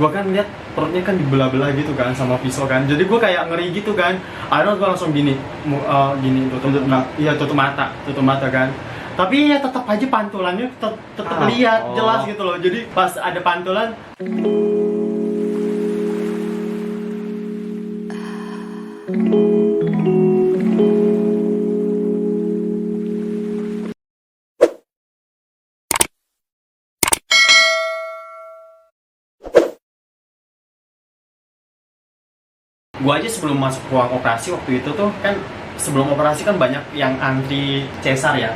gue kan lihat perutnya kan dibelah-belah gitu kan sama pisau kan, jadi gue kayak ngeri gitu kan. Akhirnya gue langsung gini tutup mata kan. Tapi ya tetap aja pantulannya tetap lihat jelas gitu loh. Jadi pas ada pantulan, gua aja sebelum masuk ruang operasi waktu itu tuh kan, sebelum operasi kan banyak yang antri cesar ya,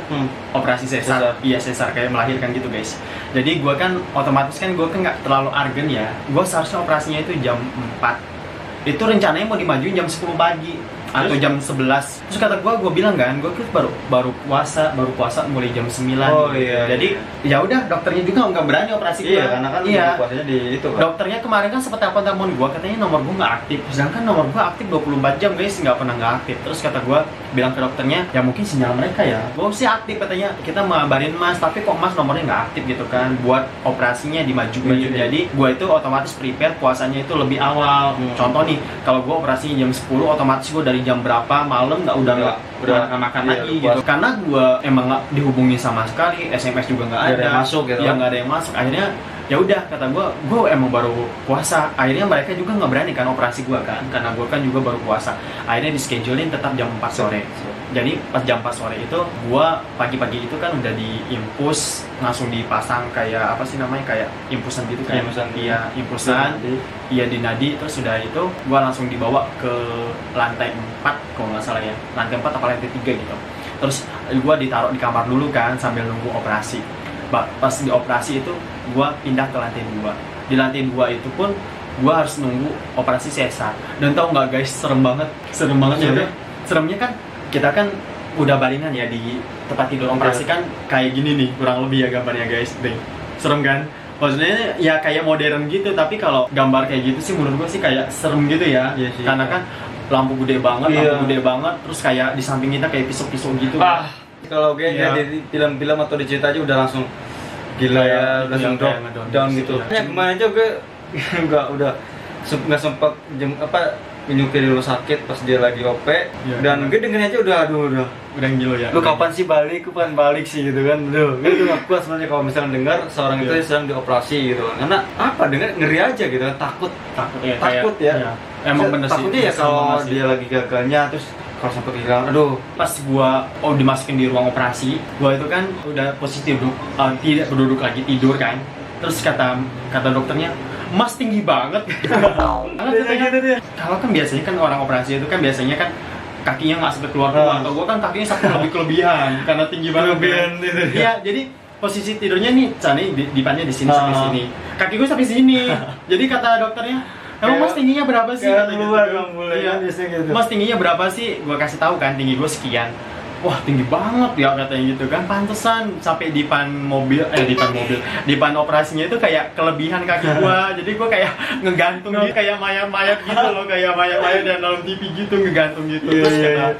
operasi cesar. Iya cesar kayak melahirkan gitu guys. Jadi gua kan otomatis kan gua kan nggak terlalu argen ya, gua seharusnya operasinya itu jam 4, itu rencananya mau dimajuin jam 10 pagi atau jam 11. Terus kata gue bilang kan, gue baru puasa mulai jam 9. Iya. Jadi ya udah, dokternya juga nggak berani operasi gue. Iya, karena kan puasanya di itu kan. Dokternya kemarin kan sempat telepon gue, katanya nomor gue nggak aktif. Sedangkan nomor gue aktif 24 jam guys, nggak pernah nggak aktif. Terus kata gue bilang ke dokternya, ya mungkin sinyal mereka ya. Gue sih aktif katanya, kita ngabarin mas, tapi kok mas nomornya nggak aktif gitu kan, buat operasinya dimajuin. Jadi gue itu otomatis prepare puasanya itu lebih awal. Contoh nih, kalau gue operasinya jam 10, otomatis gue dari jam berapa malam udah makan lagi gitu. Karena gue emang nggak dihubungi sama sekali, SMS juga nggak ada masuk gitu. Ya nggak ada yang masuk. Akhirnya ya udah, kata gue emang baru puasa. Akhirnya mereka juga nggak berani kan operasi gue kan, karena gue kan juga baru puasa. Akhirnya di schedulein tetap jam 4 sore. Jadi pas jam 4 sore itu gue pagi-pagi itu kan udah diimpus, langsung dipasang kayak apa sih namanya, kayak impusan gitu kan. Impusan. Iya di nadi. Terus sudah itu gue langsung dibawa ke lantai 4 kalau nggak salah ya, lantai 4 atau lantai 3 gitu. Terus gue ditaruh di kamar dulu kan sambil nunggu operasi. Pas di operasi itu gue pindah ke lantai 2. Di lantai 2 itu pun gue harus nunggu operasi sesar. Dan tau nggak guys, serem banget ya. Seremnya kan kita kan udah baringan ya di tempat tidur operasi kan kayak gini nih kurang lebih ya gambarnya guys. Serem kan? Maksudnya ya kayak modern gitu, tapi kalau gambar kayak gitu sih menurut gue sih kayak serem gitu ya. Karena kan lampu gede banget, terus kayak di samping kita kayak pisau-pisau gitu. Kalau kayaknya di film-film atau di cerita aja udah langsung gila ya, langsung down gitu. Kemarin aja gue nggak sempat menyukai di rumah sakit pas dia lagi OP, dan gue dengerin aja udah gila ya. Lu kapan sih balik? Gue pengen balik sih gitu kan. Gue tuh nggak kuat sebenarnya kalau misalnya dengar seorang itu sedang dioperasi gitu kan. Karena denger ngeri aja gitu kan, takut ya. Emang bener sih. Takutnya ya kalau dia lagi gagalnya terus kalau sampai hilang, pas gua dimasukin di ruang operasi, gua itu kan udah posisi duduk, tidak berduduk lagi, tidur kan. Terus kata dokternya, mas tinggi banget. Kalau kan biasanya kan orang operasi itu kan biasanya kan kakinya nggak sampai keluar. Kalau gua kan kakinya sampai lebih kelebihan karena tinggi banget. Iya, jadi posisi tidurnya nih, dipannya di sini sampai sini. Kaki gua sampai sini. Jadi kata dokternya, emang mas tingginya berapa sih? Gitu. Mas tingginya berapa sih? Gue kasih tahu kan, tinggi gue sekian. Wah tinggi banget ya katanya gitu kan. Pantesan sampai di pan operasinya itu kayak kelebihan kaki gue. Jadi gue kayak ngegantung gitu, kayak mayat-mayat gitu loh, kayak mayat-mayat dan dalam TV gitu, ngegantung gitu. Terus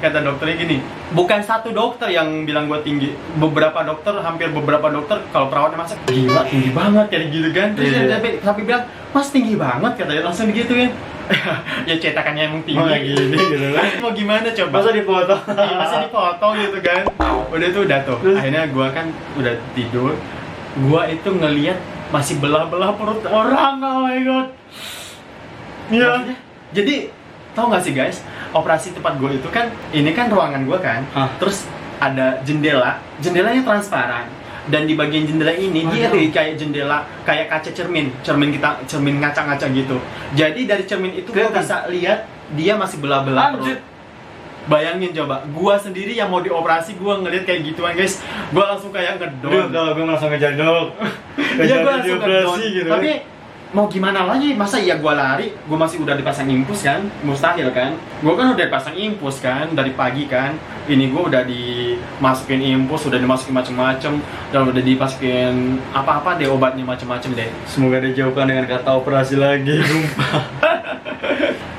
kata dokternya gini, bukan satu dokter yang bilang gue tinggi, hampir beberapa dokter kalau perawatnya masa gila tinggi banget kayak gitu kan. Terus tapi bilang, mas tinggi banget katanya, langsung digituin. Ya cetakannya emang tinggi gini gitu kan. Mau gimana coba? Masa difoto gitu kan. Udah tuh. Akhirnya gue kan udah tidur, gue itu ngelihat masih belah-belah perut orang. Oh my god. Iya. Jadi tau gak sih guys, operasi tempat gue itu kan, ini kan ruangan gue kan, terus ada jendelanya transparan, dan di bagian jendela ini dia kayak jendela, kayak kaca cermin ngaca-ngaca gitu. Jadi dari cermin itu gue bisa lihat dia masih belah-belah perut. Bayangin coba, gue sendiri yang mau dioperasi, gue ngeliat kayak gituan guys, gue langsung kayak ngedon. Kalau gue langsung ngejar dok, iya gue langsung ngedon gitu. Tapi mau gimana lagi, masa iya gue lari, gue masih udah dipasang impus kan, mustahil kan. Gue kan udah dipasang impus kan, dari pagi kan. Ini gue udah dimasukin impus, udah dimasukin macem-macem, dan udah dimasukin apa-apa deh, obatnya macem-macem deh. Semoga dijauhkan dengan kata operasi lagi.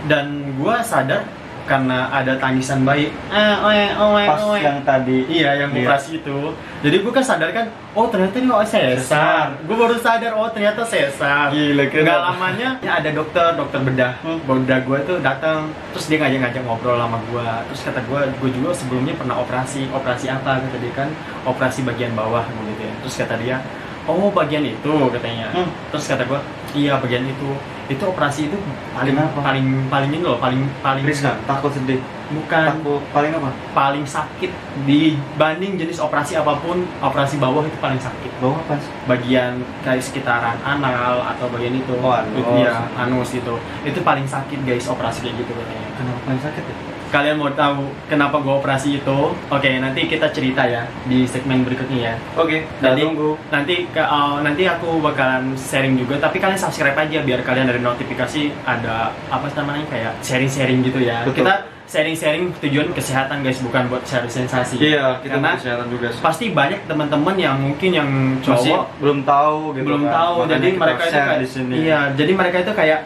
Dan gue sadar karena ada tangisan bayi Pas yang tadi. iya yang operasi itu. Jadi gue kan sadar kan, oh ternyata ini sesar. Gue baru sadar, oh ternyata sesar. Gila, keren. Nggak lamanya ada dokter bedah. Bedah gue tuh datang, terus dia ngajak ngobrol sama gue. Terus kata gue juga sebelumnya pernah operasi apa? Kata dia kan, operasi bagian bawah gitu ya. Terus kata dia, oh bagian itu katanya. Terus kata gue, iya bagian itu operasi itu paling ini loh, paling Riskan, takut sedih. bukan Takut paling apa? paling sakit dibanding jenis operasi apapun. Operasi bawah itu paling sakit, Bawah apa? bagian kayak sekitaran anal atau bagian itu. Oh, anus. Iya, anus itu paling sakit guys, operasi kayak gitu katanya. Kenapa paling sakit ya? Kalian mau tahu kenapa gue operasi itu? Oke, nanti kita cerita ya di segmen berikutnya ya. Oke, Jadi tunggu. nanti aku bakalan sharing juga, tapi kalian subscribe aja biar kalian dari notifikasi ada apa namanya kayak sharing gitu ya. Betul. Kita sharing tujuan kesehatan guys, bukan buat share sensasi. Iya, kita Karena mau kesehatan juga sih. pasti banyak teman-teman yang mungkin yang Masih cowok belum tahu gitu. belum kan. tahu. Makanya Jadi kita mereka itu share kayak di sini. iya, jadi mereka itu kayak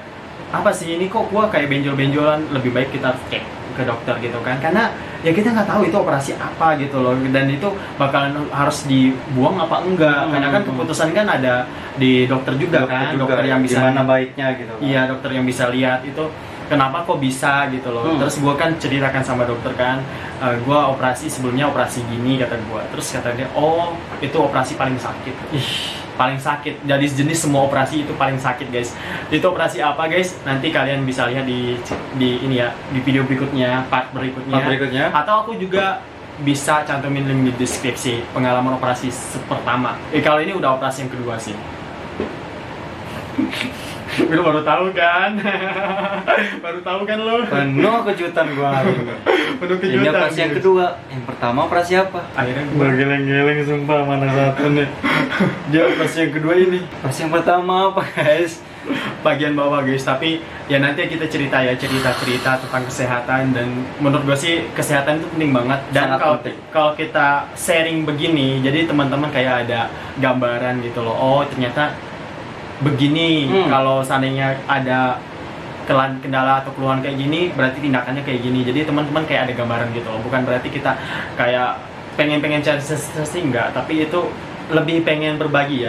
apa sih ini kok gua kayak benjol-benjolan, lebih baik kita cek ke dokter gitu kan, karena ya kita nggak tahu itu operasi apa gitu loh, dan itu bakalan harus dibuang apa enggak, karena kan keputusan kan ada di dokter juga kan, dokter yang bisa gimana baiknya gitu kan. iya, dokter yang bisa lihat itu kenapa kok bisa gitu loh. Terus gue kan ceritakan sama dokter kan, gue operasi sebelumnya operasi gini kata gue. Terus kata dia, oh itu operasi paling sakit. Ih, paling sakit. Jadi jenis semua operasi itu paling sakit guys. Itu operasi apa guys? Nanti kalian bisa lihat di ini ya, di video berikutnya, part berikutnya. Atau aku juga bisa cantumin link di deskripsi pengalaman operasi pertama. Kalau ini udah operasi yang kedua sih. Lu baru tahu kan? Baru tahu kan lo? Penuh kejutan gua hari ini. Penuh kejutan. Ini operasi yang kedua. Yang pertama operasi apa? Akhirnya Gua geleng-geleng sumpah, mana satu nih. Dia operasi yang kedua ini. Operasi yang pertama apa guys? bagian bawah guys, tapi ya nanti kita cerita tentang kesehatan, dan menurut gue sih kesehatan itu penting banget, dan kalau kita sharing begini jadi teman-teman kayak ada gambaran gitu loh, oh ternyata begini, kalau seandainya ada kendala atau keluhan kayak gini berarti tindakannya kayak gini, jadi teman-teman kayak ada gambaran gitu loh, bukan berarti kita kayak pengen cari sensasi enggak, tapi itu lebih pengen berbagi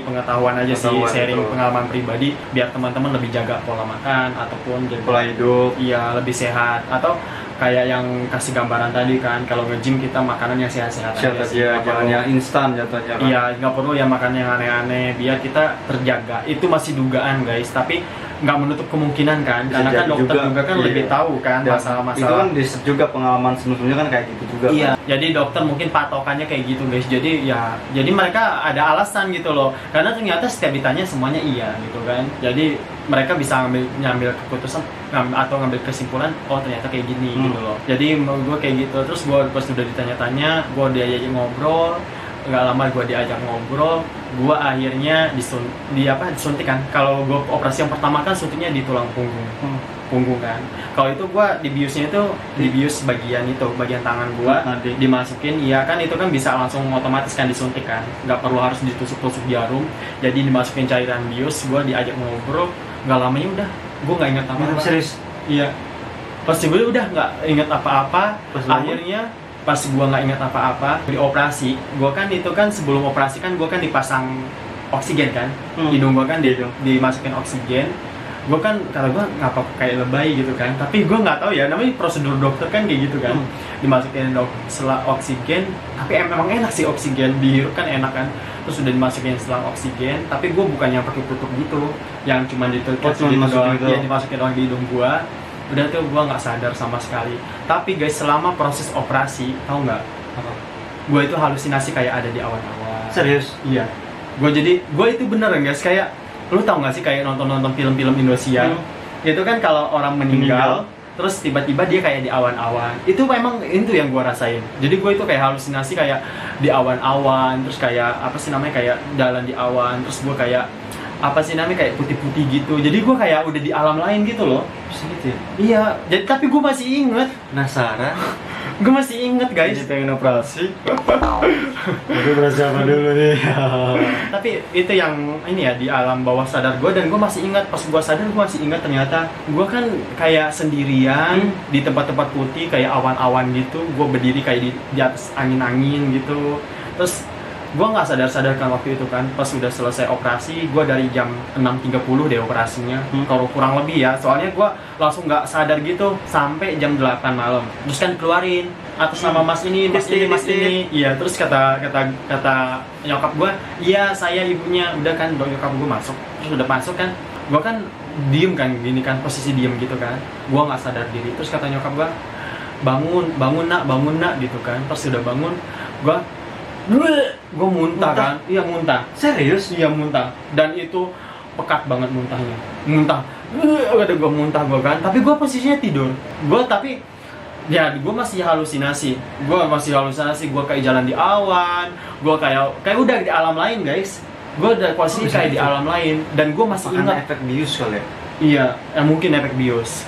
pengetahuan aja sih, sharing betul. Pengalaman pribadi biar teman-teman lebih jaga pola makan ataupun pola hidup, iya lebih sehat, atau kayak yang kasih gambaran tadi kan, kalau nge-gym kita makanan yang sehat-sehat aja sih, jangan yang instan jatuhnya kan. Iya, nggak perlu ya makan yang aneh-aneh biar kita terjaga. Itu masih dugaan guys, tapi nggak menutup kemungkinan kan, karena kan dokter juga kan lebih tahu kan masalah-masalah. Itu kan riset juga, pengalaman sebelumnya kan kayak gitu juga. Iya, kan? jadi dokter mungkin patokannya kayak gitu guys. Jadi mereka ada alasan gitu loh, karena ternyata setiap ditanya semuanya iya gitu kan. Jadi mereka bisa ngambil keputusan atau ngambil kesimpulan, oh ternyata kayak gini gitu loh. Jadi gue kayak gitu, terus gue pas udah ditanya-tanya, gue diajak ngobrol. Nggak lama gue diajak ngobrol, gue akhirnya disuntik kan. Kalau gue operasi yang pertama kan suntiknya di tulang punggung kan. Kalau itu gue dibiusnya itu dibius bagian tangan gue, dimasukin, iya kan itu kan bisa langsung otomatis kan disuntik kan, nggak perlu harus ditusuk jarum. Jadi dimasukin cairan bius, gue diajak ngobrol, nggak lamanya udah gue nggak ingat apa-apa. Serius? Iya. Pasti gue udah nggak ingat apa-apa. Akhirnya pas gua nggak ingat apa-apa di operasi, gua kan itu kan sebelum operasi kan gua kan dipasang oksigen kan, hidung gua kan dimasukin oksigen. Gua kan kata gua ngapa kayak lebay gitu kan, tapi gua nggak tahu ya, namanya prosedur dokter kan kayak gitu kan, dimasukin selang oksigen, tapi emang enak sih oksigen, dihirup kan enak kan, terus udah dimasukin selang oksigen, tapi gua bukan yang pakai tutup gitu, yang cuma ditutup doang, yang dimasukin doang di hidung gua. Udah tuh gue nggak sadar sama sekali. Tapi guys, selama proses operasi, tahu nggak apa? Gue itu halusinasi kayak ada di awal-awal. Serius? Iya. Gue itu beneran guys, kayak lu tahu nggak sih kayak nonton film-film Indosiar? Itu kan kalau orang meninggal, terus tiba-tiba dia kayak di awan-awan. Itu memang itu yang gue rasain. Jadi gue itu kayak halusinasi kayak di awan-awan, terus kayak apa sih namanya kayak jalan di awan, terus gue kayak apa sih namanya kayak putih-putih gitu. Jadi gue kayak udah di alam lain gitu loh. Terus gitu ya? Iya, jadi tapi gue masih inget. Penasaran? Gue masih inget guys. Jadi pengen operasi. Gue operasi apa dulu nih? Tapi itu yang ini ya di alam bawah sadar gue, dan gue masih ingat pas gue sadar, gue masih ingat ternyata gue kan kayak sendirian di tempat-tempat putih kayak awan-awan gitu. Gue berdiri kayak di atas angin-angin gitu. Terus gue nggak sadar-sadar kan waktu itu kan, pas udah selesai operasi, gue dari jam 6.30 deh operasinya, kalau kurang lebih ya, soalnya gue langsung nggak sadar gitu sampai jam 8 malam. Terus kan keluarin atas nama mas ini, mas ini, iya. Terus kata nyokap gue, iya saya ibunya. Udah kan nyokap gue masuk, terus udah masuk kan, gue kan diem kan gini kan, posisi diem gitu kan, gue nggak sadar diri. Terus kata nyokap gue, bangun nak gitu kan. Terus udah bangun, gue muntah kan, iya muntah, Serius? iya muntah, dan itu pekat banget muntahnya, ada gue muntah gue kan, tapi gue posisinya tidur, tapi ya gue masih halusinasi, gue kayak jalan di awan, gue kayak udah di alam lain guys, gue udah posisi kayak di alam lain, dan gue masih ingat efek bius kali ya? iya, mungkin efek bios.